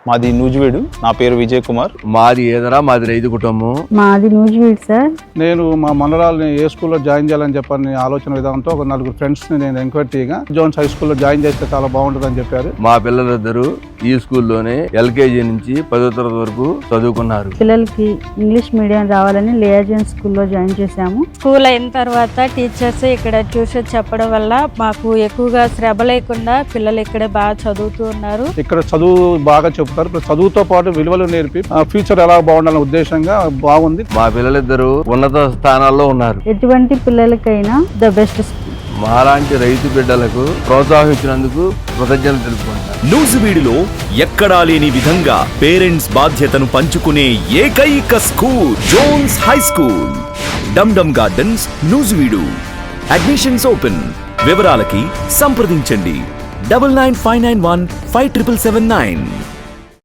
మాది నూజివీడు. నా పేరు విజయ్ కుమార్. మాది ఏదరా, మాది రైతు కుటుంబం. మాది నూజివీడు సార్. నేను మా మనరాలని ఏ స్కూల్లో జాయిన్ చేయాలని చెప్పని ఆలోచన విధానంతో ఒక 4 ఫ్రెండ్స్ ని నేను ఎంక్వైరీ చేయగా జోన్స్ హై స్కూల్లో జాయిన్ చేస్తే చాలా బాగుంటుందని చెప్పారు. మా పిల్లలిద్దరూ ఈ స్కూల్లోనే LKG నుంచి 10వ తరగతి వరకు చదువుకున్నారు. పిల్లలకి ఇంగ్లీష్ మీడియం రావాలని లియాజన్ స్కూల్లో జాయిన్ చేశాము. స్కూల్ అయిన తర్వాత టీచర్స్ ఇక్కడ ట్యూషన్ చెప్పడం వల్ల మాకు ఎక్కువగా శ్రమ లేకుండా పిల్లలు ఇక్కడ బాగా చదువుతూ ఉన్నారు. ఇక్కడ చదువు బాగా చెప్తారు. చదువుతో పాటు విలువలు నేర్పి ఫ్యూచర్ ఎలా బాగుండాలనే ఉద్దేశంగా బాగుంది. మా పిల్లలిద్దరూ ఉన్నత స్థానాల్లో ఉన్నారు. ఎటువంటి పిల్లలకైనా ద బెస్ట్ స్కూల్. మాలాంటి రైతు బిడ్డలకు ప్రోత్సహించినందుకు కృతజ్ఞతలు తెలుపుకుంటాను. నూజివీడులో ఎక్కడా లేని విధంగా పేరెంట్స్ బాధ్యతను పంచుకునే ఏకైక స్కూల్ జోన్స్ హై స్కూల్, డమ్ గార్డెన్స్, నూజివీడు. Admissions open. వివరాలకి సంప్రదించండి 9959157779.